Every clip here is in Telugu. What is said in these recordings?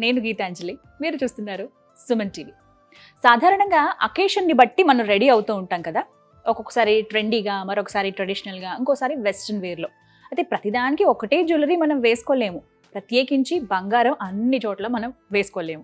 నేను గీతాంజలి, మీరు చూస్తున్నారు సుమన్ టీవీ. సాధారణంగా అకేషన్ని బట్టి మనం రెడీ అవుతూ ఉంటాం కదా. ఒక్కొక్కసారి ట్రెండీగా, మరొకసారి ట్రెడిషనల్గా, ఇంకోసారి వెస్ట్రన్ వేర్లో. అయితే ప్రతిదానికి ఒకటే జ్యువెలరీ మనం వేసుకోలేము, ప్రత్యేకించి బంగారం అన్ని చోట్ల మనం వేసుకోలేము.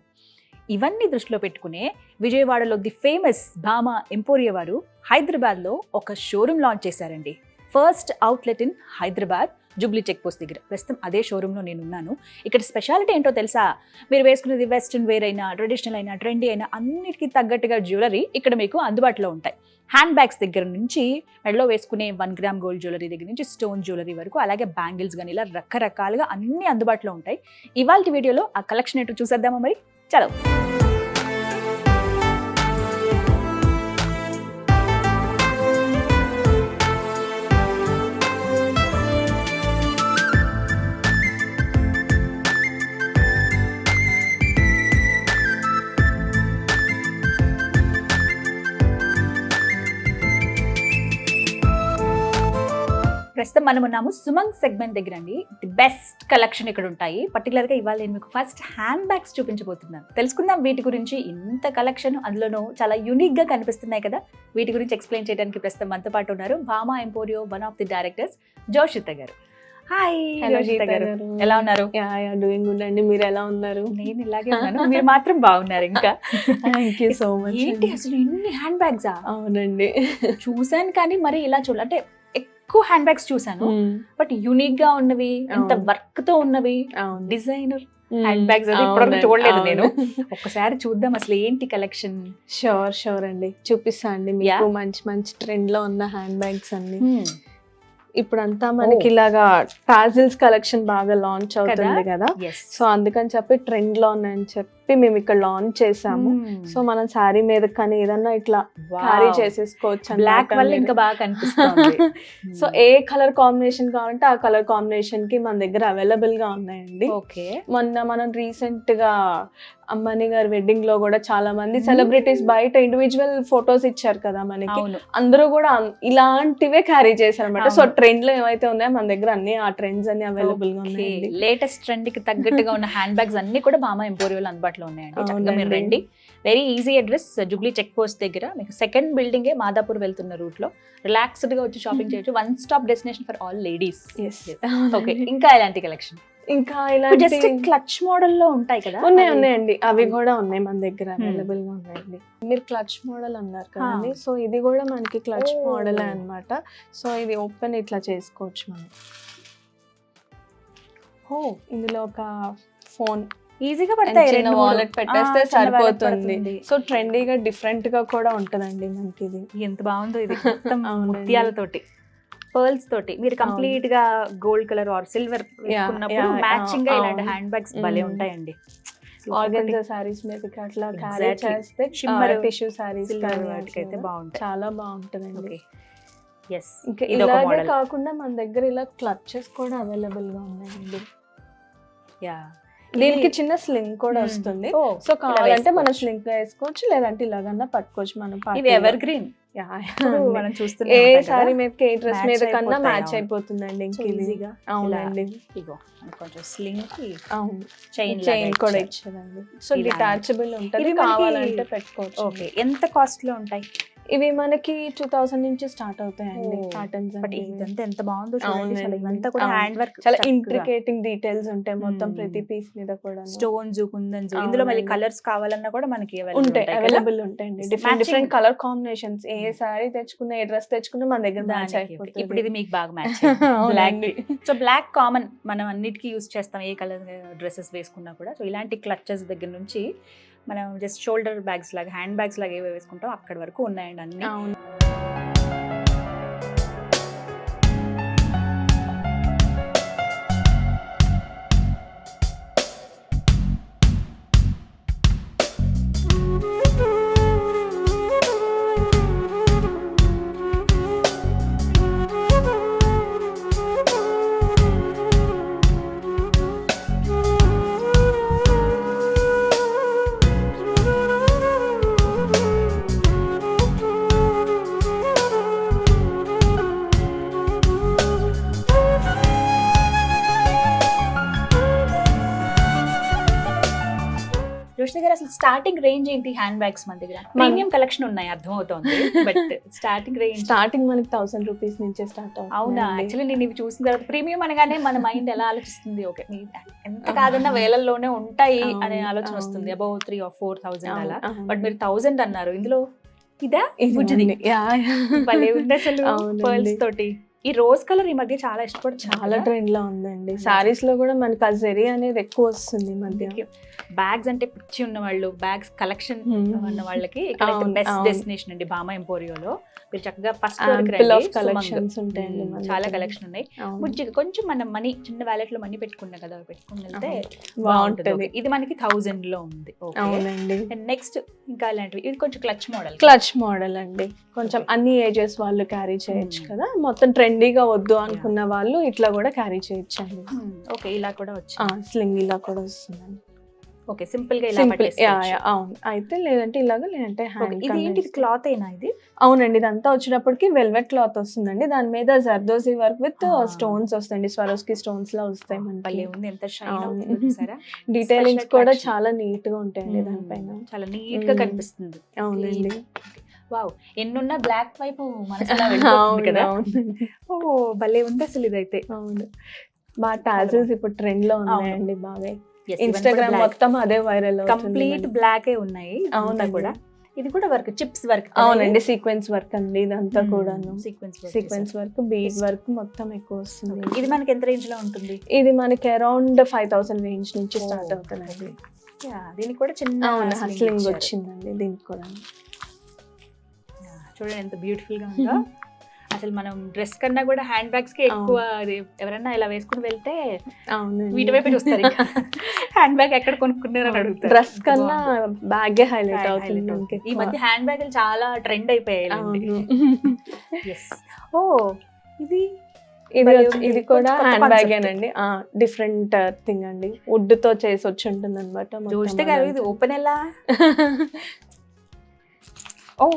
ఇవన్నీ దృష్టిలో పెట్టుకునే విజయవాడలో ది ఫేమస్ భామా ఎంపోరియా వారు హైదరాబాద్లో ఒక షోరూమ్ లాంచ్ చేశారండి. First outlet in Hyderabad, Jubilee check post దగ్గర. ప్రస్తుతం అదే షోరూంలో నేను ఉన్నాను. ఇక్కడ స్పెషాలిటీ ఏంటో తెలుసా? మీరు వేసుకునేది వెస్ట్రన్ వేర్ అయినా, ట్రెడిషనల్ అయినా, ట్రెండీ అయినా అన్నిటికీ తగ్గట్టుగా జ్యువెలరీ ఇక్కడ మీకు అందుబాటులో ఉంటాయి. హ్యాండ్ బ్యాగ్స్ దగ్గర నుంచి మెడలో వేసుకునే 1 గ్రామ్ గోల్డ్ జ్యువెలరీ దగ్గర నుంచి స్టోన్ జ్యువెలరీ వరకు, అలాగే బ్యాంగిల్స్ కానీ ఇలా రకరకాలుగా అన్ని అందుబాటులో ఉంటాయి. ఇవాళ వీడియోలో ఆ కలెక్షన్ ఏంటో చూసేద్దామా మరి? చలో. ప్రస్తుతం మనం ఉన్నాము సుమంగ్ సెగ్మెంట్ దగ్గర అండి. ది బెస్ట్ కలెక్షన్ ఇక్కడ ఉంటాయి. పర్టికులర్గా ఇవాళ నేను మీకు ఫస్ట్ హ్యాండ్ బ్యాగ్స్ చూపించబోతున్నాను. తెలుసుకుందాం వీటి గురించి. ఇంత కలెక్షన్, అందులోనూ చాలా యూనిక్గా కనిపిస్తున్నాయి కదా. వీటి గురించి ఎక్స్ప్లెయిన్ చేయడానికి ప్రస్తుతం మనతో పాటు ఉన్నారు Bhama ఎంపోరియో one of the directors Joshitha గారు. హాయ్ జోషిత గారు, ఎలా ఉన్నారు? డూయింగ్ గుడ్ అండి. మీరు ఎలా ఉన్నారు? నేను ఇలాగే ఉన్నాను, మీరు మాత్రం బాగున్నారు. ఇంకా థ్యాంక్ యూ సో మచ్. ఏంటి అసలు ఇన్ని హ్యాండ్ బ్యాగ్సా? అవునండి, చూసాను కానీ మరి ఇలా అంటే ఎక్కువ హ్యాండ్ బ్యాగ్స్ చూసాను, బట్ యూనిక్ గా ఉన్నవి, ఇంత వర్క్ తో ఉన్నవి, డిజైనర్ హ్యాండ్ బ్యాగ్స్ అది ఇప్పటివరకు చూడలేదు నేను. ఒక్కసారి చూద్దాం అసలు ఏంటి కలెక్షన్. షూర్ అండి, చూపిస్తా అండి మీకు మంచి మంచి ట్రెండ్ లో ఉన్న హ్యాండ్ బ్యాగ్స్ అన్ని. ఇప్పుడంతా మనకి ఇలాగా టాజిల్స్ కలెక్షన్ బాగా లాంచ్ అవుతుంది కదా, సో అందుకని చెప్పి ట్రెండ్ లో ఉన్నాయని చెప్పి మేము ఇక్కడ లాంచ్ చేసాము. సో మనం శారీ మీద కానీ ఏదన్నా ఇట్లా క్యారీ చేసేసుకోవచ్చు. బ్లాక్ వల్ల ఇంకా బాగా కనిపిస్తుంది. సో ఏ కలర్ కాంబినేషన్ కావాలంటే ఆ కలర్ కాంబినేషన్ కి మన దగ్గర అవైలబుల్ గా ఉన్నాయండి. ఓకే, మొన్న మనం రీసెంట్ గా అంబానీ గారి వెడ్డింగ్ లో కూడా చాలా మంది సెలబ్రిటీస్ బయట ఇండివిజువల్ ఫొటోస్ ఇచ్చారు కదా మనకి, అందరూ కూడా ఇలాంటివే క్యారీ చేశారు అనమాట. సో ట్రెండ్ లో ఏవైతే ఉన్నాయో మన దగ్గర అన్ని ఆ ట్రెండ్స్ అన్ని అవైలబుల్ గా ఉన్నాయి. లేటెస్ట్ ట్రెండ్ కి తగ్గట్టుగా ఉన్న హ్యాండ్ బ్యాగ్స్ అన్ని కూడా భామా ఎంపోరియోలో అందుబాటులో ఉన్నాయండి. చక్కగా మీరు రండి. Very easy address, Jubilee check post దగ్గర. మీకు సెకండ్ బిల్డింగే మాదాపూర్ వెళ్తున్న రూట్ లో రిలాక్స్డ్ గా వచ్చి షాపింగ్ చేయొచ్చు. One stop destination for all ladies. Okay, ఇంకా ఎలాంటి కలెక్షన్? ఇంకా ఇలాంటి జస్ట్ క్లచ్ మోడల్ లో ఉంటాయి కదా? ఉన్నాయండి, అవి కూడా ఉన్నాయి మన దగ్గర అవైలబుల్ గా ఉన్నాయండి. మీరు క్లచ్ మోడల్ అన్నారు కదండి, సో ఇది కూడా మనకి క్లచ్ మోడల్ అన్నమాట. సో ఇది ఓపెన్ ఇట్లా చేసుకోవచ్చు మనం. ఇందులో ఒక ఫోన్ ఈజీగా పడతాయి, వాలెట్ పెట్టేస్తే సరిపోతుంది. సో ట్రెండీగా డిఫరెంట్ గా కూడా ఉంటదండి మనకి. ఇది ఎంత బాగుందో, ఇది ముత్యాలతోటి, పర్ల్స్ తోటి. మీరు కంప్లీట్ గా గోల్డ్ కలర్ ఆర్ సిల్వర్ వేసుకున్నప్పుడు మ్యాచింగ్ గా ఇలాంటి హ్యాండ్ బ్యాగ్స్ భలే ఉంటాయండి. ఆర్గన్జా సారీస్ మీద అట్లా క్యారీ చేస్తే, షిమ్మర్ టిష్యూ సారీస్ అయితే బాగుంటాయి, చాలా బాగుంటదండి. ఎస్, ఇంకా ఇలాగే కాకుండా మన దగ్గర ఇలా క్లచెస్ కూడా అవైలబుల్ గా ఉన్నాయండి. దీనికి చిన్న స్లింగ్ కూడా వస్తుంది. సో కావాలంటే మనం స్లింగ్ వేసుకోవచ్చు, లేదంటే ఇలాగన్నా పట్టుకోవచ్చు. మనం ఎవర్ గ్రీన్ మనం చూస్తున్నాం, ఏ సారీ మీద ఏ డ్రెస్ మీద కన్నా మ్యాచ్ అయిపోతుందండి. ఇంక ఈజీగా. అవునండి, ఇగో కొంచెం స్లింగ్ చైన్ కూడా ఇచ్చారండి. సో డిటాచబుల్ ఉంటుంది, కావాలంటే పెట్టుకోవచ్చు. ఓకే, ఎంత కాస్ట్ లో ఉంటాయి ఇవి? మనకి 2000 నుంచి స్టార్ట్ అవుతాయండి ప్యాటర్న్స్. బట్ ఇదంతా ఎంత బాగుందో చూడండి. ఇదంతా కూడా హ్యాండ్ వర్క్, చాలా ఇంట్రికేటింగ్ డీటెయిల్స్ ఉంటాయి మొత్తం ప్రతి పీస్ మీద కూడా. స్టోన్స్, కుందన్స్, ఇందులో మళ్ళీ కలర్స్ కావాలన్నా కూడా మనకి ఉంటాయి, అవైలబుల్ ఉంటాయండి. డిఫరెంట్ కలర్ కాంబినేషన్స్, ఏ సారీ తెచ్చుకున్నా, ఏ డ్రెస్ తెచ్చుకున్నా మన దగ్గర మ్యాచ్ అయిపోతుంది. ఇప్పుడు ఇది మీకు బాగా match. Black, so black common, మనం అన్నిటికీ యూజ్ చేస్తాం ఏ కలర్ డ్రెస్సెస్ వేసుకున్నా కూడా. సో ఇలాంటి క్లచెస్ దగ్గర నుంచి మనం జస్ట్ షోల్డర్ బ్యాగ్స్ లాగా, హ్యాండ్ బ్యాగ్స్ లాగా ఏవో వేసుకుంటాం అక్కడి వరకు ఉన్నాయండి అన్ని. రష్మి గారు అసలు స్టార్టింగ్ రేంజ్ ఏంటి హ్యాండ్ బ్యాగ్స్ మన దగ్గర? ప్రీమియం కలెక్షన్ ఉన్నాయి అర్థమవుతోంది, బట్ స్టార్టింగ్ రేంజ్ స్టార్టింగ్ మనకి 1000 రూపీస్ నుంచే స్టార్ట్ అవుతుంది. అవునా? యాక్చువల్లీ నేను ఇవి చూసిన తర్వాత ప్రీమియం అనగానే మన మైండ్ ఎలా ఆలోచిస్తుంది, ఓకే ఎంత కాదన్నా వేలల్లోనే ఉంటాయి అనే ఆలోచన వస్తుంది, అబౌవ్ 3,000 or 4,000 అలా. బట్ మీరు 1000 అన్నారు, ఇందులో ఇదా బుజ్జిది భలే ఉంది అసలు పర్ల్స్ తోటి. ఈ రోజ్ కలర్ ఈ మధ్య చాలా ఇష్టపడుతుంది, చాలా ట్రెండ్ లో ఉందండి. సారీస్ లో కూడా మనకి ఆ జెరీ అనేది ఎక్కువ వస్తుంది ఈ మధ్య. బ్యాగ్స్ అంటే పిచ్చి ఉన్న వాళ్ళు, బ్యాగ్స్ కలెక్షన్ ఉన్న వాళ్ళకి ఇక్కడ బెస్ట్ డెస్టినేషన్ అండి భామా ఎంపోరియోలో. మీరు చక్కగా ఫస్ట్ కలెక్షన్స్ ఉంటాయండి, చాలా కలెక్షన్ ఉన్నాయి. బుజ్జిగా కొంచెం మనం మనీ చిన్న వ్యాలెట్ లో మనీ పెట్టుకున్నాం కదా, పెట్టుకుని వెళ్తే బాగుంటుంది. ఇది మనకి 1000 లో ఉంది. అవునండి. నెక్స్ట్ ఇంకా ఇలాంటివి, ఇది కొంచెం క్లచ్ మోడల్ అండి. కొంచెం అన్ని ఏజెస్ వాళ్ళు క్యారీ చేయొచ్చు కదా, మొత్తం ట్రెండీగా వద్దు అనుకున్న వాళ్ళు ఇట్లా కూడా క్యారీ చేయొచ్చు అండి. ఓకే, ఇలా కూడా వచ్చి స్లింగ్ ఇలా కూడా వస్తుందండి. ఓకే, సింపుల్ గా ఇలా అవును. అయితే లేదంటే ఇలాగా, లేదంటే హ్యాండ్. ఇది ఏంటి, క్లాత్ అయినా ఇది? అవునండి, ఇదంతా వచ్చేటప్పటికి వెల్వెట్ క్లాత్ వస్తుందండి. దాని మీద జర్దోజీ వర్క్ విత్ స్టోన్స్ వస్తాయండి, స్వరోస్కి స్టోన్స్ లా వస్తాయి మనకి. ఎంత షైన్ అవుతుంది చూసారా? డీటెయిలింగ్స్ కూడా చాలా నీట్ గా ఉంటాయండి దానిపైన, చాలా నీట్ గా కనిపిస్తుంది. అవునండి. వావ్, ఎన్నున్న బ్లాక్ వైపు మనసులా వెళ్ళిపోతుంది కదా. ఓ భలే ఉంది అసలు ఇదైతే. అవును, బాగా టాజిల్స్ ఇప్పుడు ట్రెండ్ లో ఉన్నాయండి బాగా. ఇన్స్టాగ్రామ్ మొత్తం అదే వైరల్, కంప్లీట్ బ్లాక్ ఉన్నాయి. అవునా కూడా, ఇది కూడా వర్క్, చిప్స్ వర్క్. అవునండి, సీక్వెన్స్ వర్క్ అండి ఇదంతా కూడాను. సీక్వెన్స్ వర్క్, బీడ్ వర్క్ మొత్తం ఎక్కువ వస్తుంది. ఇది మనకి ఎంత రేంజ్ లో ఉంటుంది? ఇది మనకి అరౌండ్ 5,000 రేంజ్ నుంచి స్టార్ట్ అవుతుందండి. దీనికి కూడా చిన్న స్లింగ్ వచ్చిందండి దీనికి కూడా. చూడండి ఎంత బ్యూటిఫుల్ గా ఉందో. అసలు మనం డ్రెస్ కన్నా కూడా హ్యాండ్ బ్యాగ్స్ కి ఎక్కువ, ఎవరైనా ఇలా వేసుకుని వెళ్తే వీటి వైపు చూస్తారు, హ్యాండ్ బ్యాగ్ ఎక్కడ కొనుక్కున్నారని అడుగుతారు. డ్రెస్ కన్నా బ్యాగ్ హైలైట్ అవుతుంది. ఈ మధ్య హ్యాండ్ బ్యాగులు చాలా ట్రెండ్ అయిపోయాయి. ఓ ఇది కూడా హ్యాండ్ బ్యాగ్ ఏనండి, డిఫరెంట్ థింగ్ అండి, వుడ్ తో చేసి వచ్చి ఉంటుంది అనమాట. చూస్తే కదా ఇది ఓపెన్ ఎలా. ఓ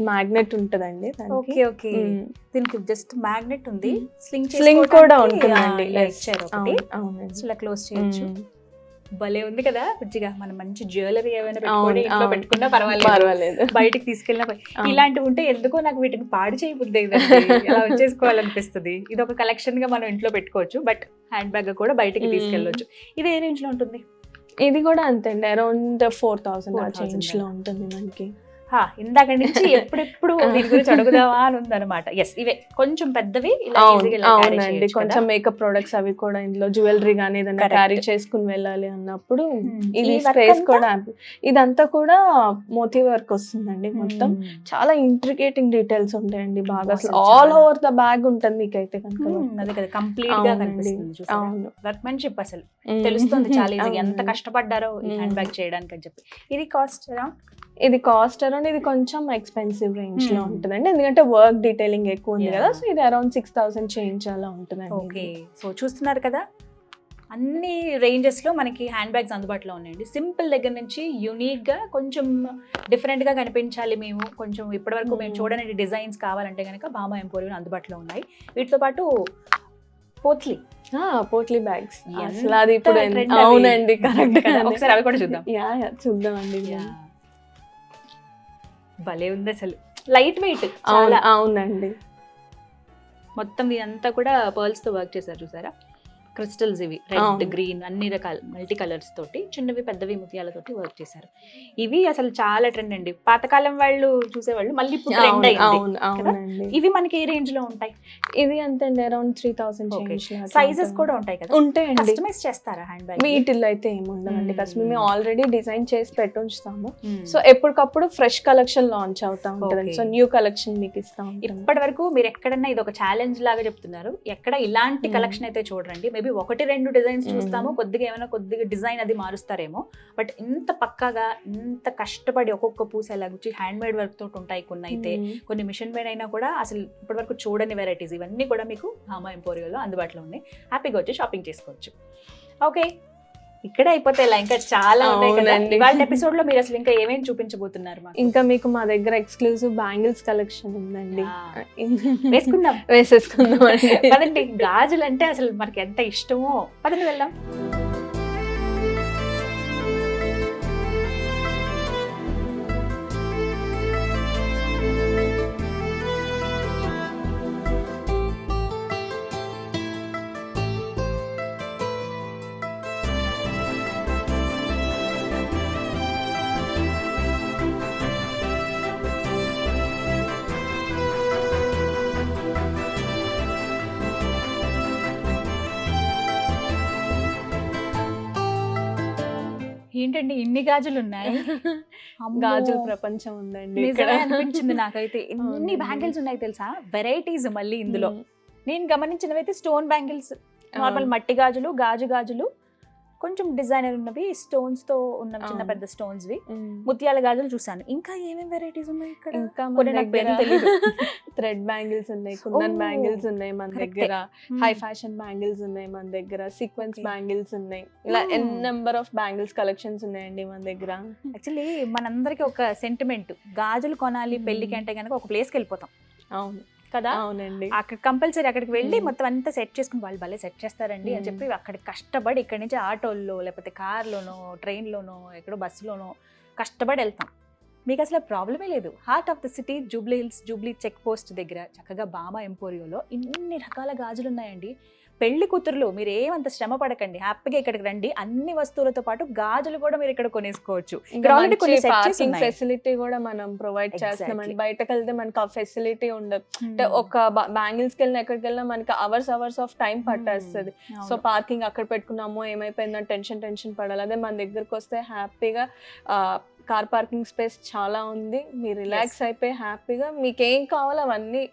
మ్యాగ్నెట్ ఉంటదండి. ఓకే ఓకే, దీనికి జస్ట్ మ్యాగ్నెట్ ఉంది, స్లింగ్ కూడా ఉంటుందండి. ఇలా క్లోజ్ చేయొచ్చు. భలే ఉంది కదా బుజ్జిగా. మనం మంచి జ్యువెలరీ ఏమైనా పెట్టుకొని ఇంట్లో పెట్టుకున్నా పర్వాలేదు, బయటకు తీసుకెళ్ళినా. ఇలాంటివి ఉంటే ఎందుకో నాకు వీటిని పాడు చేయబుద్ది, ఇలా వచ్చేసుకోవాలనిపిస్తుంది. ఇది ఒక కలెక్షన్ గా మనం ఇంట్లో పెట్టుకోవచ్చు, బట్ హ్యాండ్ బ్యాగ్ కూడా బయటకి తీసుకెళ్ళవచ్చు. ఇది ఏ రేంజ్ లో ఉంటుంది? ఇది కూడా అంతే అండి, అరౌండ్ 4,000 రేంజ్ లో ఉంటుంది మనకి. ఇందాక నుంచి ఎప్పుడెప్పుడు దీని గురించి అడుగుదావా అని ఉందన్నమాట. ఎస్, ఇవే కొంచెం పెద్దవి. అవునండి, కొంచెం మేకప్ ప్రొడక్ట్స్ అవి కూడా ఇందులో జ్యువెలరీ గానీ ఏదైనా క్యారీ చేసుకుని వెళ్ళాలి అన్నప్పుడు ఇది స్పేస్ కూడా. ఇదంతా కూడా మోతీ వర్క్ వస్తుందండి, మొత్తం చాలా ఇంట్రికేటింగ్ డీటెయిల్స్ ఉంటాయండి బాగా. అసలు ఆల్ ఓవర్ ద బ్యాగ్ ఉంటుంది మీకైతే కనుక. అదే కదా, కంప్లీట్ గా కనిపిస్తుంది. వర్క్మెన్షిప్ అసలు తెలుస్తుంది చాలా ఈజీగా, ఎంత కష్టపడ్డారో ఈ హ్యాండ్ బ్యాగ్ చేయడానికి అని చెప్పి. ఇది కాస్ట్ అరౌండ్ ఇది కొంచెం ఎక్స్పెన్సివ్ రేంజ్ లో ఉంటుందండి, ఎందుకంటే వర్క్ డీటెయిలింగ్ ఎక్కువ ఉంది కదా. సో ఇది అరౌండ్ 6,000 చేంజ్ అలా ఉంటుందండి. ఓకే, సో చూస్తున్నారు కదా, అన్ని రేంజెస్ లో మనకి హ్యాండ్ బ్యాగ్స్ అందుబాటులో ఉన్నాయండి. సింపుల్ దగ్గర నుంచి యూనిక్ గా, కొంచెం డిఫరెంట్ గా కనిపించాలి మేము, కొంచెం ఇప్పటివరకు మేము చూడని డిజైన్స్ కావాలంటే కనుక భామా ఎంపోరియం అందుబాటులో ఉన్నాయి. వీటితో పాటు పోట్లీ బ్యాగ్స్ అసలు అది ఇప్పుడు. అవునండి, కరెక్ట్. ఒకసారి అవి కూడా చూద్దాం. చూద్దామండి. భలే ఉంది అసలు, లైట్ వెయిట్. అవునండి, మొత్తం ఇదంతా కూడా పర్ల్స్ తో వర్క్ చేశారు చూసారా. క్రిస్టల్స్ ఇవి రెడ్, గ్రీన్ అన్ని రకాల మల్టీ కలర్స్ తోటి, చిన్నవి పెద్దవి ముత్యాలతోటి వర్క్ చేశారు. ఇవి అసలు చాలా ట్రెండ్ అండి, పాతకాలం వాళ్ళు చూసేవాళ్ళు, మళ్ళీ ఇప్పుడు ట్రెండ్ అయింది. ఇవి మనకి ఏ రేంజ్ లో ఉంటాయి? ఇది అంతే అండి, అరౌండ్ 3,000. సైజెస్ కూడా ఉంటాయి కదా? ఉంటాయండి. కస్టమైజ్ చేస్తారా హ్యాండ్ బ్యాగ్? వీటిల్లో అయితే ఏముండదండి, మేము ఆల్రెడీ డిజైన్ చేసి పెట్టుంచుతాము. సో ఎప్పటికప్పుడు ఫ్రెష్ కలెక్షన్ లాంచ్ అవుతా ఉంటుంది. సో న్యూ కలెక్షన్ మీకు ఇస్తాం. ఇప్పటి వరకు మీరు ఎక్కడన్నా ఇది ఒక ఛాలెంజ్ లాగా చెప్తున్నారు, ఎక్కడ ఇలాంటి కలెక్షన్ అయితే చూడండి. మేబీ 1-2 డిజైన్స్ చూస్తాము, కొద్దిగా డిజైన్ అది మారుస్తారేమో, బట్ ఇంత పక్కాగా ఇంత కష్టపడి ఒక్కొక్క పూస ఎలాగొచ్చి హ్యాండ్ మేడ్ వర్క్ తోటి ఉంటాయి. కొన్ని అయితే కొన్ని మిషన్ మేడ్ అయినా కూడా అసలు ఇప్పటి వరకు చూడని వెరైటీస్ ఇవన్నీ కూడా మీకు భామా ఎంపోరియోలో అందుబాటులో ఉన్నాయి. హ్యాపీగా వచ్చి షాపింగ్ చేసుకోవచ్చు. ఓకే, ఇక్కడే అయిపోతే ఇలా ఇంకా చాలా ఉన్నాయి కదా. ఇవాళ ఎపిసోడ్ లో మీరు అసలు ఇంకా ఏమేమి చూపించబోతున్నారు? ఇంకా మీకు మా దగ్గర ఎక్స్క్లూజివ్ బ్యాంగిల్స్ కలెక్షన్ ఉందండి, వేసేసుకుందాం అండి. పదండి, గాజులు అంటే అసలు మనకి ఎంత ఇష్టమో, పదండి వెళ్దాం. ఏంటండి ఇన్ని గాజులు ఉన్నాయి? గాజుల ప్రపంచం ఉందండి ఇక్కడ. నిజమే అనిపించింది నాకైతే. ఎన్ని అవునండి. బ్యాంగిల్స్ ఉన్నాయి తెలుసా? వెరైటీస్ మళ్ళీ ఇందులో. మ్మ్. నేను గమనించినవైతే స్టోన్ బ్యాంగిల్స్, నార్మల్ అవును. మట్టి గాజులు, గాజులు, కొంచెం డిజైనర్ ఉన్నవి, స్టోన్స్ తో ఉన్న చిన్న అవును. పెద్ద స్టోన్స్ వి, మ్మ్. ముత్యాల గాజులు చూసాను. ఇంకా ఏమేమి వెరైటీస్ ఉన్నాయి ఇక్కడ? ఇంకా కొన్ని నాకు పేర్లు తెలీదు. థ్రెడ్ బ్యాంగిల్స్ ఉన్నాయి, కుందన్ ఓ, బ్యాంగిల్స్ ఉన్నాయి మన correct. దగ్గర, Hmm. హై ఫ్యాషన్ బ్యాంగిల్స్ ఉన్నాయి మన దగ్గర, సీక్వెన్స్ Okay. బ్యాంగిల్స్ ఉన్నాయి. ఇలా Hmm. N number of bangles collections ఉన్నాయండి మన దగ్గర. యాక్చువల్లీ మనందరికి ఒక సెంటిమెంట్, గాజులు కొనాలి Hmm. పెళ్లికి అంటే కనుక ఒక ప్లేస్కి వెళ్ళిపోతాం అవును కదా. అవునండి. అక్కడ కంపల్సరీ అక్కడికి వెళ్ళి Hmm. మొత్తం అంతా సెట్ చేసుకుని వాళ్ళు భలే సెట్ చేస్తారండి అని Hmm. చెప్పి అక్కడ కష్టపడి ఇక్కడి నుంచి ఆటోల్లో లేకపోతే కార్లోనో ట్రైన్లోనో ఎక్కడో బస్సులోనో కష్టపడి వెళ్తాం. మీకు అసలు ప్రాబ్లమే లేదు. Heart of the city Jubilee Hills, Jubilee check post దగ్గర చక్కగా బామా ఎంపోరియోలో ఇన్ని రకాల గాజులు ఉన్నాయండి. పెళ్లి కూతురులు మీరు ఏమంత శ్రమ పడకండి, హ్యాపీగా ఇక్కడికి రండి. అన్ని వస్తువులతో పాటు గాజులు కూడా మీరు ఇక్కడ కొనేసుకోవచ్చు. ఇక్కడ ఆల్రెడీ కొన్ని సెట్ చేసి పార్కింగ్ ఉన్నాయి. ఫెసిలిటీ కూడా మనం ప్రొవైడ్ చేస్తున్నామండి. Exactly. బయటకు వెళ్తే మనకి ఆ ఫెసిలిటీ ఉండదు. అంటే ఒక బ్యాంగిల్స్ కి వెళ్ళినా ఎక్కడికి వెళ్ళినా మనకి అవర్స్ ఆఫ్ టైం పట్టేస్తుంది. సో పార్కింగ్ అక్కడ పెట్టుకున్నామో ఏమైపోయిందని టెన్షన్ పడాలి. అదే మన దగ్గరకు వస్తే హ్యాపీగా కార్ పార్కింగ్ స్పేస్ చాలా ఉంది. మీరు రిలాక్స్ అయిపోయి హ్యాపీగా మీకు ఏం కావాలో అవన్నీ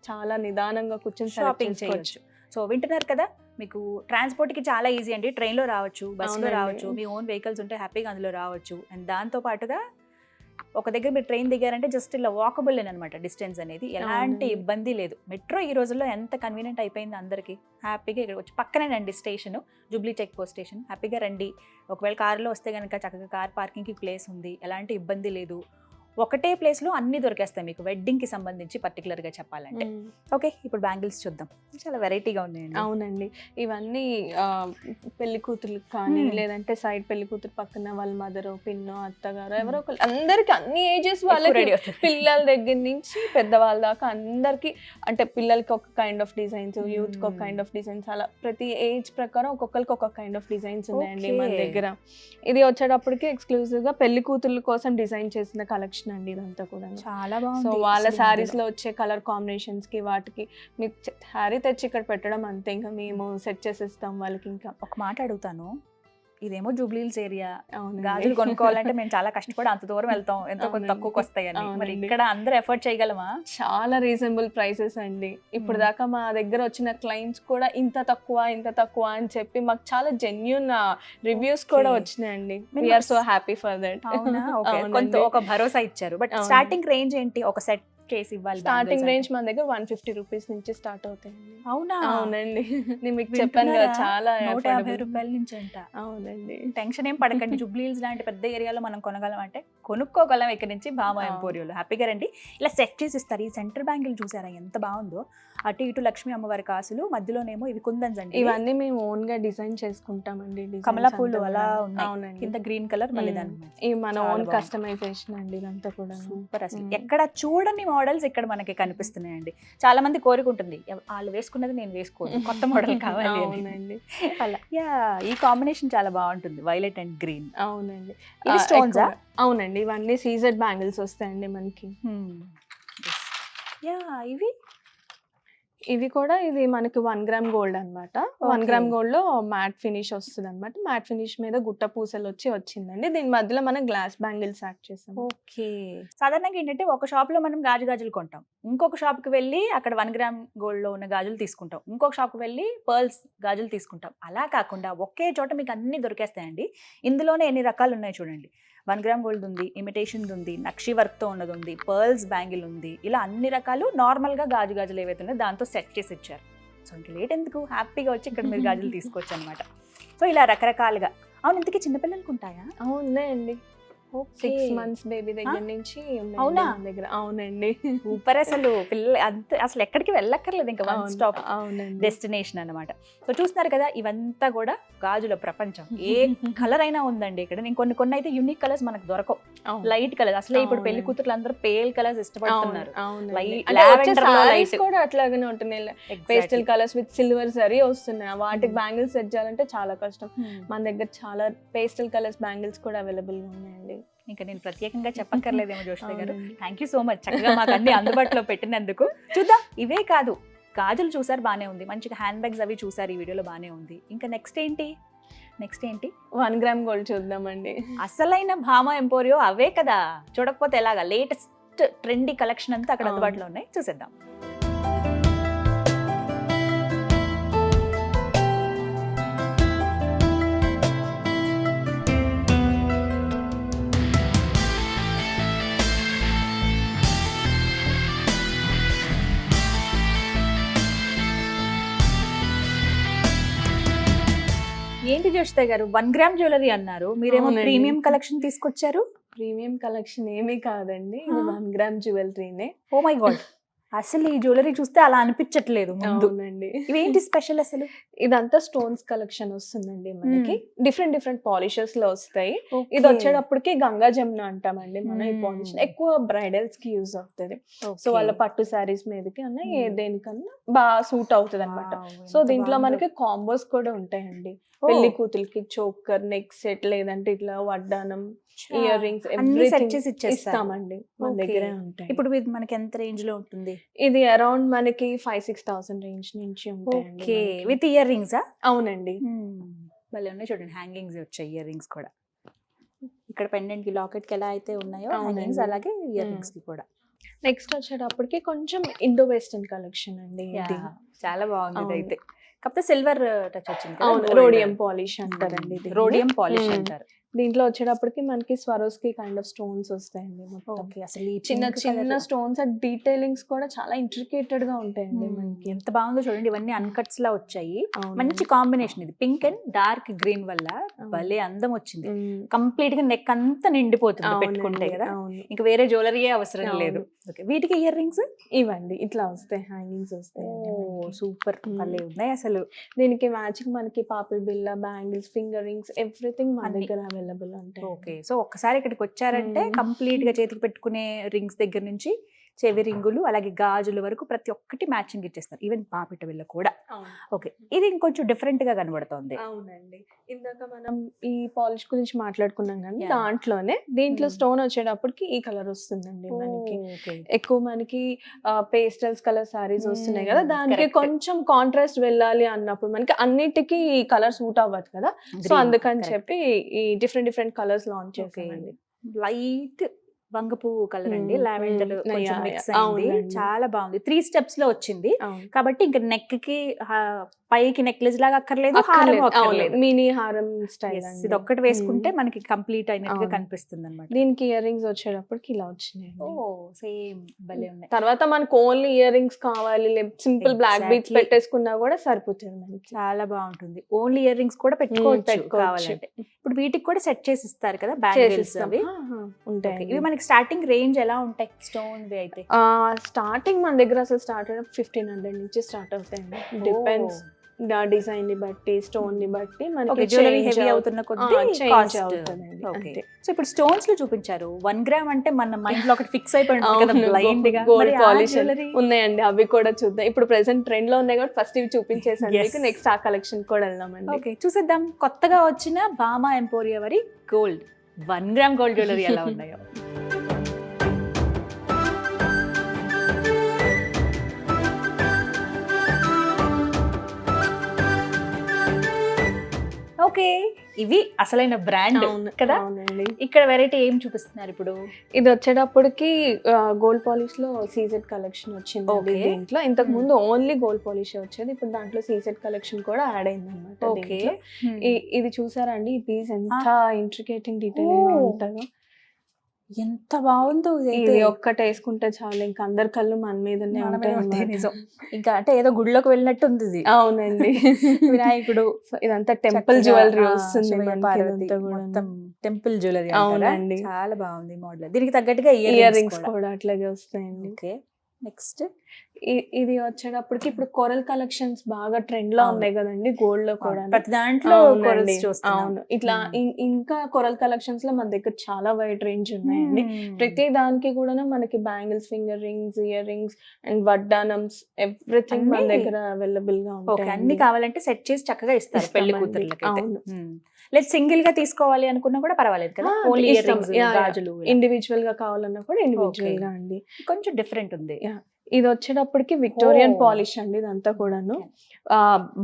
చాలా నిదానంగా కూర్చొని షాపింగ్ చేసుకోవచ్చు. చేయొచ్చు. సో వింటున్నారు కదా, మీకు ట్రాన్స్పోర్ట్ కి చాలా ఈజీ అండి. ట్రైన్లో రావచ్చు, బస్సులో అవునండి. రావచ్చు, మీ ఓన్ వెహికల్స్ ఉంటే హ్యాపీగా అందులో రావచ్చు. అండ్ దాంతో పాటుగా ఒక దగ్గర మీరు ట్రైన్ దిగారంటే జస్ట్ ఇలా వాకబుల్ అనమాట డిస్టెన్స్ అనేది, ఎలాంటి అవునండి. ఇబ్బంది లేదు. మెట్రో ఈ రోజుల్లో ఎంత కన్వీనియంట్ అయిపోయింది అందరికీ. హ్యాపీగా ఇక్కడ వచ్చి పక్కనేనండి station, Jubilee check post station. హ్యాపీగా రండి. ఒకవేళ కార్లో వస్తే కనుక చక్కగా కార్ పార్కింగ్కి ప్లేస్ ఉంది, ఎలాంటి ఇబ్బంది లేదు. ఒకటే ప్లేస్లో అన్ని దొరికేస్తాయి మీకు, వెడ్డింగ్కి సంబంధించి పర్టికులర్గా చెప్పాలంటే. ఓకే, ఇప్పుడు బ్యాంగిల్స్ చూద్దాం. చాలా వెరైటీగా ఉన్నాయండి. అవునండి. ఇవన్నీ పెళ్లి కూతుర్లకు కానీ Hmm. లేదంటే సైడ్ పెళ్లి కూతురు పక్కన వాళ్ళ మదర్, పిన్నో, అత్తగారు ఎవరో ఒకరు, అందరికి అన్ని ఏజెస్ వాళ్ళకి, రెడీ అవుతుంది. పిల్లల దగ్గర నుంచి పెద్దవాళ్ళ దాకా అందరికి. అంటే పిల్లలకి ఒక కైండ్ ఆఫ్ డిజైన్స్, యూత్ కి ఒక Hmm. కైండ్ ఆఫ్ డిజైన్స్, అలా ప్రతి ఏజ్ ప్రకారం ఒక్కొక్కరికి ఒక కైండ్ ఆఫ్ డిజైన్స్ ఉన్నాయండి మన Okay. దగ్గర. ఇది వచ్చేటప్పటికి ఎక్స్క్లూజివ్ గా పెళ్లి కూతుర్ల కోసం డిజైన్ చేసిన కలెక్షన్ అండి ఇదంతా కూడా. చాలా సో బాగుంది. వాళ్ళ అసలు శారీస్ మధ్యలో. లో వచ్చే కలర్ కాంబినేషన్స్ కి వాటికి మీకు శారీ తెచ్చి ఇక్కడ పెట్టడం అంతే, ఇంకా మేము సెట్ చేసేస్తాం వాళ్ళకి. ఇంకా ఒక మాట అడుగుతాను, ఇదేమో జూబ్లీ హిల్స్ ఏరియా, అవునండి. గాజులు కొనుక్కోవాలంటే మేము చాలా కష్టపడి అంత దూరం వెళ్తాం, ఎంతో కొంత అవునండి. తక్కువకి వస్తాయని. మరి అవునండి. ఇక్కడ అందరూ ఎఫర్ట్ చేయగలమా? చాలా రీజనబుల్ ప్రైసెస్ అండి. ఇప్పుడు Hmm. దాకా మా దగ్గర వచ్చిన క్లయింట్స్ కూడా ఇంత తక్కువ అని చెప్పి మాకు చాలా జెన్యూన్ రివ్యూస్ కూడా Okay. వచ్చినాయండి. మేము we are so happy for that. అవునా? ఓకే, కొంత ఒక భరోసా ఇచ్చారు. బట్ అవును. స్టార్టింగ్ రేంజ్ ఏంటి? ఒక సెట్ చేసి ఇవ్వాలి. స్టార్టింగ్ bangles రేంజ్ అంటే. మన దగ్గర 150 రూపీస్ నుంచి స్టార్ట్ అవుతాయండి. అవునా? అవునండి. నేను మీకు చెప్పాను కదా, వింటున్నారా? చాలా 150 affordable. రూపాయల నుంచి అంట. అవునండి. టెన్షన్ ఏం పడకండి. జూబ్లీ హిల్స్ లాంటి పెద్ద ఏరియాలో మనం కొనగలం అంటే కొనుక్కోగలం ఇక్కడ నుంచి బామా అవును. ఎంపోరియోలో. హ్యాపీగా రండి. ఇలా సెట్ చేసి ఇస్తారు. ఈ సెంటర్ బ్యాంగిల్ చూసారా ఎంత బాగుందో? అటు ఇటు లక్ష్మీ అమ్మవారి కాసులు, మధ్యలోనేమో ఇవి కుందన్స్ అండి. ఇవన్నీ మేము ఓన్ గా డిజైన్ చేసుకుంటామండి. designs కమలా పూలు అంతా అలా కూడా. ఉన్నాయి. అవునండి. కింద గ్రీన్ కలర్ మళ్ళీ మ్మ్. దాని మీద. ఇవి మన చాలా ఓన్ బాగుంది. కస్టమైజేషన్ అండి ఇదంతా కూడా. సూపర్. అసలు మ్మ్. ఎక్కడ చూడని మోడల్స్ ఇక్కడ మనకి కనిపిస్తున్నాయండి. చాలా మంది కోరుకుంటుంది, వాళ్ళు వేసుకున్నది నేను వేసుకోను, కొత్త మోడల్ కావాలి అని. అవునండి. అలా యా, ఈ కాంబినేషన్ చాలా బాగుంటుంది, వైలెట్ అండ్ గ్రీన్. అవునండి. ఇవి స్టోన్సా? అవునండి, ఇవన్నీ సీజెడ్ బ్యాంగిల్స్ వస్తాయండి మనకి. యా, ఇవి ఇవి కూడా, ఇది మనకి 1 గ్రామ్ గోల్డ్ అన్నమాట. 1 Okay. గ్రామ్ గోల్డ్ లో మ్యాట్ ఫినిష్ వస్తుంది అనమాట. మ్యాట్ ఫినిష్ మీద గుట్ట పూసలు వచ్చిందండి. దీని మధ్యలో మనం గ్లాస్ బ్యాంగిల్స్ యాడ్ చేసాం. ఓకే. సాధారణంగా ఏంటంటే ఒక షాప్ లో మనం గాజులు కొంటాం, ఇంకొక షాప్ కి వెళ్ళి అక్కడ 1 గ్రామ్ గోల్డ్ లో ఉన్న గాజులు తీసుకుంటాం, ఇంకొక షాప్ కి వెళ్ళి పర్ల్స్ గాజులు తీసుకుంటాం. అలా కాకుండా ఒకే చోట మీకు అన్ని దొరికేస్తాయండి. ఇందులోనే ఎన్ని రకాలు ఉన్నాయి చూడండి. 1 గ్రామ్ గోల్డ్ ఉంది, ఇమిటేషన్ ఉంది, నక్షి వర్క్ తో ఉన్నది ఉంది, పర్ల్స్ బ్యాంగిల్ ఉంది. ఇలా అన్ని రకాలు నార్మల్ గా గాజులు ఏవైతే ఉన్నాయో దాంతో సెట్ చేసి ఇచ్చారు. సో ఇంక లేట్ ఎందుకు, హ్యాపీగా వచ్చి ఇక్కడ మీరు గాజులు తీసుకోవచ్చు అనమాట. సో ఇలా రకరకాలుగా. అవును, ఇంతకీ చిన్నపిల్లలకు ఉంటాయా? ఉన్నాయండి. ఓకే. 6 months బేబీ దగ్గర నుంచి ఉన్నాయండి అవునా? మన దగ్గర. అవునండి. సూపర్. అసలు పిల్లలు అంత అసలు ఎక్కడికి వెళ్ళక్కర్లేదు, ఇంకా వన్ స్టాప్ అవునండి. డెస్టినేషన్ అన్నమాట. సో చూస్తున్నారు కదా, ఇవంతా కూడా గాజుల ప్రపంచం. ఏ కలర్ అయినా ఉందండి ఇక్కడ. నేను కొన్ని అయితే యూనిక్ కలర్స్ మనకు దొరకవు. అవును. లైట్ కలర్, అసలు ఇప్పుడు పెళ్లి అవునండి. కూతురు అందరూ పేల్ కలర్స్ ఇష్టపడుతున్నారు. అవునండి. Light- అంటే వచ్చే lavender లో sarees light. కూడా అట్లాగనే ఉంటున్నాయి. Pastel colours with silver zari వస్తున్నాయి. వాటికి బ్యాంగిల్స్ సెట్ చేయాలంటే చాలా కష్టం. మన దగ్గర చాలా పేస్టల్ కలర్స్ బ్యాంగిల్స్ కూడా అవైలబుల్ గా ఉన్నాయండి. ఇంకా నేను ప్రత్యేకంగా చెప్పక్కర్లేదేమో జోష్లే గారు. అవునండి. థ్యాంక్ యూ సో మచ్, చక్కగా మాకు అన్ని అందుబాటులో పెట్టినందుకు. చూద్దాం, ఇవే కాదు, గాజులు చూసారు బానే ఉంది, మంచిగా హ్యాండ్ బ్యాగ్స్ అవి చూసారు ఈ వీడియోలో బానే ఉంది. ఇంకా నెక్స్ట్ ఏంటి? నెక్స్ట్ ఏంటి? 1 గ్రామ్ గోల్డ్ చూద్దామండి. అసలైన భామా ఎంపోరియో అవే కదా, చూడకపోతే ఎలాగా? లేటెస్ట్ ట్రెండీ కలెక్షన్ అంతా అక్కడ అవును. అందుబాటులో ఉన్నాయి, చూసేద్దాం. ఏంటి జోషిత గారు, 1 గ్రామ్ జ్యువెలరీ అన్నారు, మీరేమో అవునండి. ప్రీమియం కలెక్షన్ తీసుకొచ్చారు. ప్రీమియం కలెక్షన్ ఏమీ కాదండి, ఇది 1 గ్రామ్ జ్యువెలరీనే. ఓ మై గాడ్, అసలు ఈ జ్యువెలరీ చూస్తే అలా అనిపించట్లేదు ముందు. అవునండి. ఇవేంటి స్పెషల్ అసలు? ఇదంతా స్టోన్స్ కలెక్షన్ వస్తుందండి మనకి. డిఫరెంట్ డిఫరెంట్ పాలిషెస్ లో వస్తాయి. Okay. ఇది వచ్చేటప్పటికి గంగా జమున అంటామండి మనం. ఈ పాలిష్ ఎక్కువ బ్రైడల్స్ కి యూజ్ అవుతుంది. So Okay. వాళ్ళ పట్టు శారీస్ మీదకి అన్న ఏ దేనికన్నా బాగా సూట్ అవుతుంది అనమాట. Wow, సో ఎంత దీంట్లో బాగుందో. మనకి కాంబోస్ కూడా ఉంటాయండి. Oh. పెళ్లి కూతురికి చోకర్, నెక్ సెట్, లేదంటే ఇట్లా వడ్డానం, చా. ఇయర్ రింగ్స్, అన్ని set ఎవ్రీథింగ్ చేసి ఇచ్చేస్తారు. ఇస్తామండి. మన Okay. దగ్గరే ఉంటాయి. ఇప్పుడు ఇది మనకి ఎంత రేంజ్ లో ఉంటుంది? ఇది అరౌండ్ మనకి 5,000-6,000 రేంజ్ నుంచి ఉంటాయండి ఓకే, మనకి. విత్ ఇయర్ రింగ్సా? అవునండి. భలే ఉన్నాయి చూడండి, హ్యాంగింగ్స్ వచ్చాయి, ఇయర్ రింగ్స్ కూడా. ఇక్కడ పెండెంట్ కి, లాకెట్ కి ఎలా అయితే ఉన్నాయో అవునండి. హ్యాంగింగ్స్, అలాగే ఇయర్ రింగ్స్ కి కూడా. నెక్స్ట్ వచ్చేటప్పటికి కొంచెం ఇండో వెస్టర్న్ కలెక్షన్ అండి ఇది. Yeah, చాలా బాగుంది అవును. అయితే. కాకపోతే సిల్వర్ టచ్ వచ్చింది కదా, అవును, gold. రోడియం పాలిష్ అంటారండి దీన్ని. రోడియం పాలిష్ మ్మ్. అంటారు. దీంట్లో వచ్చేటప్పటికి మనకి స్వరోస్కి కైండ్ ఆఫ్ స్టోన్స్ వస్తాయండి మొత్తం. ఓకే, అసలు ఈ చిన్న pink చిన్న colour స్టోన్స్, డీటెయిలింగ్స్ కూడా చాలా ఇంట్రికేటెడ్ గా ఉంటాయండి మనకి. ఎంత బాగుందో చూడండి, ఇవన్నీ అన్కట్స్ లా వచ్చాయి. అవునండి. మంచి కాంబినేషన్ ఇది, పింక్ అండ్ డార్క్ గ్రీన్ వల్ల అవును. భలే అందం వచ్చింది. మ్మ్. కంప్లీట్ గా నెక్ అంతా నిండిపోతుంది అవునండి, పెట్టుకుంటే కదా, అవును. ఇంకా వేరే జ్యువెలరీయే అవసరం అవును. లేదు. ఓకే, వీటికి ఇయర్ రింగ్స్ ఇవండి ఇట్లా వస్తాయి, హ్యాంగింగ్స్ వస్తాయి. సూపర్, మ్మ్. భలే ఉన్నాయి అసలు. దీనికి మ్యాచింగ్ మనకి పాపిల్ బిల్ల, బ్యాంగిల్స్, ఫింగర్ రింగ్స్, ఎవ్రీథింగ్ మన అన్ని. దగ్గర అవైలబుల్ ఉంటాయి. ఓకే, సో ఒక్కసారి ఇక్కడికి వచ్చారంటే మ్మ్. కంప్లీట్ గా చేతికి పెట్టుకునే రింగ్స్ దగ్గర నుంచి చెవి రింగులు, అలాగే గాజుల వరకు ప్రతి ఒక్కటి మ్యాచింగ్ ఇచ్చేస్తారు, ఈవెన్ పాపిట బిల్ల కూడా. అవును. ఓకే, ఇది ఇంకొంచెం డిఫరెంట్ గా కనబడుతోంది. అవునండి. ఇందాక మనం ఈ పాలిష్ గురించి మాట్లాడుకున్నాం కానీ Yeah. దాంట్లోనే దీంట్లో Hmm. స్టోన్ వచ్చేటప్పటికి ఈ కలర్ వస్తుందండి మనకి. ఓకే, ఎక్కువ మనకి పేస్టల్స్ కలర్ సారీస్ వస్తున్నాయి కదా, Hmm, దానికి correct. కొంచెం కాంట్రాస్ట్ వెళ్ళాలి అన్నప్పుడు మనకి అన్నిటికీ ఈ కలర్ సూట్ అవ్వదు కదా. సో Green, అందుకని correct. చెప్పి ఈ different different colours launch okay, చేసామండి. లైట్ వంగ పువ్వు కలర్ అండి, మ్మ్, లావెండర్ మ్మ్. కొంచెం Yeah, మిక్స్ yeah. అయింది, అవునండి. చాలా బాగుంది. 3 steps లో వచ్చింది అవును. కాబట్టి ఇంకా నెక్ కి పైకి నెక్లెస్ లాగా అక్కర్లేదు, హారం అక్కర్లేదు. మినీ హారం స్టైల్ Yes, అండి. ఇది ఒక్కటి వేసుకుంటే మ్మ్. మనకి కంప్లీట్ అయినట్టుగా అవును. కనిపిస్తుంది అనమాట. దీనికి ఇయర్ రింగ్స్ వచ్చేటప్పటికి ఇలా వచ్చినాయి. సేమ్ భలే ఉన్నాయి. తర్వాత మనకు ఓన్లీ ఇయర్ రింగ్స్ కావాలి, సింపుల్ బ్లాక్ బీట్స్ Exactly. పెట్టేసుకున్నా కూడా సరిపోతుంది మనకి. చాలా బాగుంటుంది. ఓన్లీ ఇయర్ రింగ్స్ కూడా పెట్టుకోవచ్చు పెట్టుకోవచ్చు. కావాలంటే. ఇప్పుడు వీటికి కూడా సెట్ చేసి ఇస్తారు కదా బ్యాంగిల్స్ చేసిస్తాం. అవి. ఉంటాయి. Okay, ఇవి మనకి స్టార్టింగ్ రేంజ్ ఎలా ఉంటాయి స్టోన్ అయితే? స్టార్టింగ్ మన దగ్గర అసలు స్టార్ట్ 1,500 నుంచి స్టార్ట్ అవుతాయండి. డిపెండ్స్ డిజైన్ ని బట్టి, స్టోన్ ని బట్టి మనకి జ్యువెలరీ హెవీ అవుతున్న కొద్దీ కాస్ట్ అవుతుందండి. ఓకే. అంతే. సో ఇప్పుడు స్టోన్స్ లో చూపించారు, 1 గ్రామ్ అంటే మన మైండ్ లో ఒకటి ఫిక్స్ అయిపోయింది కదా అవును, బ్లైండ్ గా. గోల్డ్ మరి ఆ పాలిష్ జ్యువెలరీ ఉన్నాయండి, అవి కూడా చూద్దాం. ఇప్పుడు ప్రెసెంట్ ట్రెండ్ లో ఉన్నాయి కాబట్టి ఫస్ట్ ఇవి చూపించేసాను Yes. మీకు. నెక్స్ట్ ఆ కలెక్షన్ కూడా వెళ్దామండి. ఓకే, చూసేద్దాం. కొత్తగా వచ్చిన భామా ఎంపోరియా వారి గోల్డ్ 1 గ్రామ్ గోల్డ్ జ్యువెలరీ ఎలా ఉన్నాయో. ఓకే, ఇవి అసలైన బ్రాండ్ అవును, కదా. అవునండి. ఇక్కడ వెరైటీ ఏం చూపిస్తున్నారు ఇప్పుడు? ఇది వచ్చేటప్పటికి గోల్డ్ పాలిష్ లో సీజెడ్ కలెక్షన్ వచ్చింది Okay. దీంట్లో. ఇంతకు ముందు ఓన్లీ గోల్డ్ పాలిష్ వచ్చేది, ఇప్పుడు దాంట్లో సీజెడ్ కలెక్షన్ కూడా యాడ్ అయింది అనమాట. ఓకే, ఇది చూసారా అండి, ఈ పీస్ ఎంత ఇంట్రికేటింగ్ డీటెయిలింగ్ Oh. ఉంటుందో. ఎంత బాగుందో ఇది ఒక్కటి వేసుకుంటే చాలు, ఇంకా అందరి కళ్ళు మన మీదనే మన ఉంటాయి మీద ఉంటాయి, అన్నమాట. నిజం. ఇంకా అంటే ఏదో గుడిలోకి వెళ్ళినట్టు ఉంది ఇది. అవునండి. వినాయకుడు, సో ఇదంతా టెంపుల్ చక్కగా, జ్యువెలరీ ఆ, వస్తుంది శివ మనకి పార్వతి, ఇదంతా కూడా. మొత్తం టెంపుల్ జ్యువెలరీ. అవునండి. చాలా బాగుంది మోడల్. దీనికి తగ్గట్టుగా ఇయర్ ఇయర్ రింగ్స్ రింగ్స్ కూడా అట్లాగే వస్తాయండి. ఓకే, నెక్స్ట్ ఇది వచ్చేటప్పటికి ఇప్పుడు కొరల్ కలెక్షన్స్ బాగా ట్రెండ్ లో అవును. ఉన్నాయి కదండి గోల్డ్ లో కూడా. ప్రతి దాంట్లో అవునండి. corals చూస్తున్నాం. అవును, ఇట్లా ఇంకా కొరల్ కలెక్షన్స్ లో మన దగ్గర చాలా వైడ్ రేంజ్ ఉన్నాయండి. ప్రతి దానికి కూడా మనకి bangles, finger rings, earrings and వడ్డానమ్స్, ఎవ్రీథింగ్ మన అన్నీ? దగ్గర అవైలబుల్ గా ఓకే, ఉంటాయి. అన్ని కావాలంటే సెట్ చేసి చక్కగా ఇస్తారు పెళ్లి ఇస్తామండి. కూతుర్లకి. అవును. లేదు సింగిల్ గా తీసుకోవాలి అనుకున్నా కూడా పర్వాలేదు కదా, ఓన్లీ ఇయర్ రింగ్స్, గాజులు ఇలా. ఇండివిజువల్ గా కావాలన్నా కూడా ఇండివిజువల్ గా అండి. కొంచెం డిఫరెంట్ ఉంది. Yeah. ఇది వచ్చేటప్పటికి విక్టోరియన్ Oh. పాలిష్ అండి ఇదంతా కూడాను.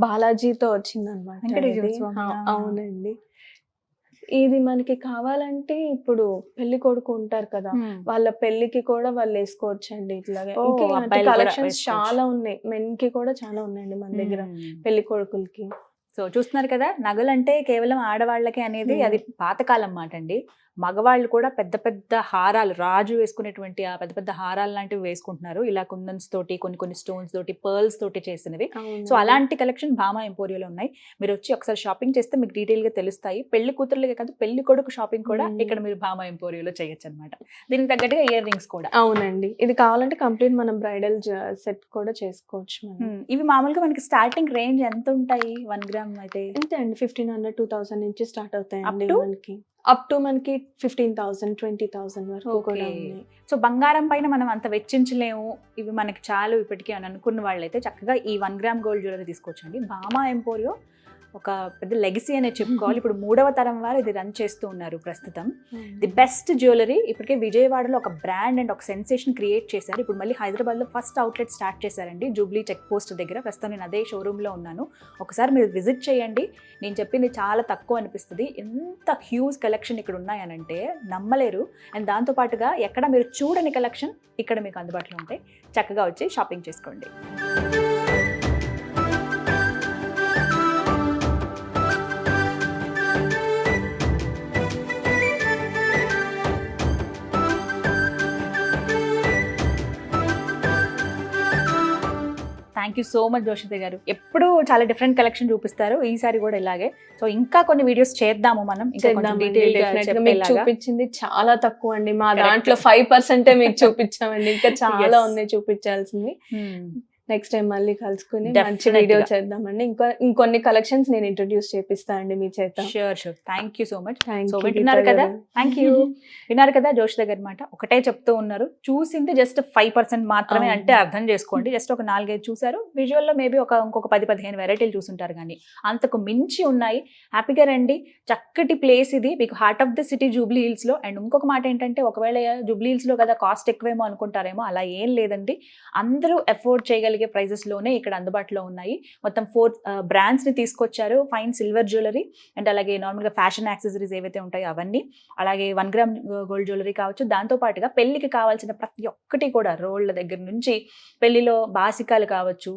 బాలాజీతో వచ్చింది అనమాట. వెంకటేశ్వర స్వామి. అవునండి. ఇది మనకి కావాలంటే ఇప్పుడు పెళ్లి కొడుకు ఉంటారు కదా, వాళ్ళ పెళ్లికి కూడా వాళ్ళు వేసుకోవచ్చండి ఇట్లాగే. Oh, ఇంకా ఇలాంటి అబ్బాయిలు కూడా కలెక్షన్స్ వేసుకోవచ్చు. చాలా ఉన్నాయి, మెన్ కి కూడా చాలా ఉన్నాయండి మన దగ్గర పెళ్లి కొడుకులకి. సో చూస్తున్నారు కదా, నగలంటే కేవలం ఆడవాళ్ళకే అనేది అది పాతకాలం మాట అండి. మగవాళ్ళు కూడా పెద్ద పెద్ద హారాలు, రాజు వేసుకునేటువంటి ఆ పెద్ద పెద్ద హారాలు లాంటివి వేసుకుంటున్నారు. ఇలా కుందన్స్ తోటి, కొన్ని స్టోన్స్ తోటి, పర్ల్స్ తోటి చేసినవి. సో అలాంటి కలెక్షన్ భామా ఎంపోరియోలో ఉన్నాయి. మీరు వచ్చి ఒకసారి షాపింగ్ చేస్తే మీకు డీటెయిల్ గా తెలుస్తాయి. పెళ్లి కూతురులకే కాదు, పెళ్లి కొడుకు షాపింగ్ కూడా ఇక్కడ మీరు భామా ఎంపోరియోలో చేయొచ్చు అనమాట. దీనికి తగ్గట్టుగా ఇయర్ రింగ్స్ కూడా. అవునండి, ఇది కావాలంటే కంప్లీట్ మనం బ్రైడల్ సెట్ కూడా చేసుకోవచ్చు మనం. ఇవి మామూలుగా మనకి స్టార్టింగ్ రేంజ్ ఎంత ఉంటాయి? 1 గ్రామ్ అయితే అంతే అండి, 1500 2000 నుంచి స్టార్ట్ అవుతాయండి. Up to? మనకి అప్ టు మనకి 15,000 20,000 వరకు కూడా ఉన్నాయి. సో బంగారం పైన మనం అంత వెచ్చించలేము, ఇవి మనకి చాలు ఇప్పటికీ అని అనుకున్న వాళ్ళైతే చక్కగా ఈ 1 గ్రామ్ గోల్డ్ జ్యువెలరీ తీసుకోవచ్చండి. భామా ఎంపోరియో ఒక పెద్ద లెగసీ అనే చెప్పుకోవాలి. ఇప్పుడు 3వ తరం వారు ఇది రన్ చేస్తూ ఉన్నారు ప్రస్తుతం. The best jewellery. ఇప్పటికే విజయవాడలో ఒక బ్రాండ్ అండ్ ఒక సెన్సేషన్ క్రియేట్ చేశారు. ఇప్పుడు మళ్ళీ హైదరాబాద్లో ఫస్ట్ అవుట్లెట్ స్టార్ట్ చేశారండి, జూబ్లీ చెక్ పోస్ట్ దగ్గర. ప్రస్తుతం నేను అదే షోరూంలో ఉన్నాను. ఒకసారి మీరు విజిట్ చేయండి. నేను చెప్పింది చాలా తక్కువ అనిపిస్తుంది. ఎంత హ్యూజ్ కలెక్షన్ ఇక్కడ ఉన్నాయనంటే నమ్మలేరు. అండ్ దాంతోపాటుగా ఎక్కడ మీరు చూడని కలెక్షన్ ఇక్కడ మీకు అందుబాటులో ఉంటాయి. చక్కగా వచ్చి షాపింగ్ చేసుకోండి. Thank you so much Joshitha గారు. ఎప్పుడు చాలా డిఫరెంట్ కలెక్షన్ చూపిస్తారు, ఈసారి కూడా ఇలాగే. సో ఇంకా కొన్ని వీడియోస్ చేద్దాము మనం, ఇంకా కొంచెం detail గా చెప్పేలాగా. చూపించింది చాలా తక్కువ అండి, మా దాంట్లో 5% మీకు చూపించామండి. ఇంకా చాలా ఉన్నాయి చూపించాల్సింది. నెక్స్ట్ టైం మళ్ళీ కలుసుకుని మంచి Definitely వీడియో గా. చేద్దామండి. ఇంకొన్ని కలెక్షన్స్ నేను ఇంట్రొడ్యూస్ చేపిస్తా అండి మీ చేత. Sure thank you so much. Thank so you, వింటున్నారు గీతా కదా, గారు. Thank you. విన్నారు కదా జోషిత గారి మాట. ఒకటే చెప్తూ ఉన్నారు, చూసింది జస్ట్ 5% మాత్రమే అవును. అంటే అర్థం చేసుకోండి. జస్ట్ ఒక 4-5 చూసారు, విజువల్లో మేబీ ఇంకొక 10-15 వెరైటీలు చూసుంటారు, కానీ అంతకు మించి ఉన్నాయి. హ్యాపీగా రండి, చక్కటి ప్లేస్ ఇది, మీకు heart of the city Jubilee hills లో. అండ్ ఇంకొక మాట ఏంటంటే, ఒకవేళ జూబ్లీ హిల్స్ లో కదా కాస్ట్ ఎక్కువేమో అనుకుంటారేమో, అలా ఏం లేదండి. అందరూ అఫోర్డ్ చేయగలిగే ప్రైజెస్ లోనే ఇక్కడ అందుబాటులో ఉన్నాయి. మొత్తం 4 బ్రాండ్స్ ని తీసుకొచ్చారు. ఫైన్ సిల్వర్ జ్యువెలరీ అండ్ అలాగే నార్మల్ గా ఫ్యాషన్ యాక్సెసరీస్ ఏవైతే ఉంటాయో అవన్నీ, అలాగే 1 గ్రామ్ గోల్డ్ జ్యువెలరీ కావచ్చు. దాంతో పాటుగా పెళ్లికి కావాల్సిన ప్రతి ఒక్కటి కూడా, రోళ్ల దగ్గర నుంచి పెళ్లిలో బాసికాలు కావచ్చు,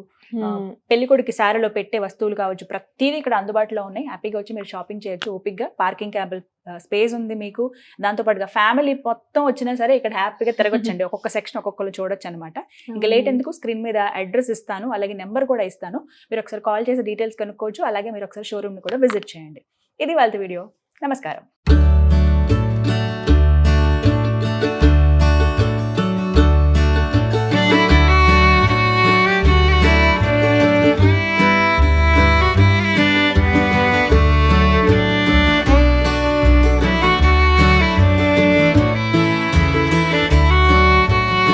పెళ్లి కొడుకు సారీలో పెట్టే వస్తువులు కావచ్చు, ప్రతిదీ ఇక్కడ అందుబాటులో ఉన్నాయి. హ్యాపీగా వచ్చి మీరు షాపింగ్ చేయొచ్చు ఓపిక్గా. పార్కింగ్ క్యాబుల్ స్పేస్ ఉంది మీకు. దాంతో పాటుగా ఫ్యామిలీ మొత్తం వచ్చినా సరే ఇక్కడ హ్యాపీగా తిరగొచ్చండి. ఒక్కొక్క సెక్షన్ ఒక్కొక్కరు చూడొచ్చు అనమాట. ఇంకా లేట్ ఎందుకు, స్క్రీన్ మీద అడ్రస్ ఇస్తాను, అలాగే నెంబర్ కూడా ఇస్తాను. మీరు ఒకసారి కాల్ చేసి డీటెయిల్స్ కనుక్కోవచ్చు. అలాగే మీరు ఒకసారి షోరూమ్ ని కూడా విజిట్ చేయండి. ఇది వాళ్ళ వీడియో. నమస్కారం.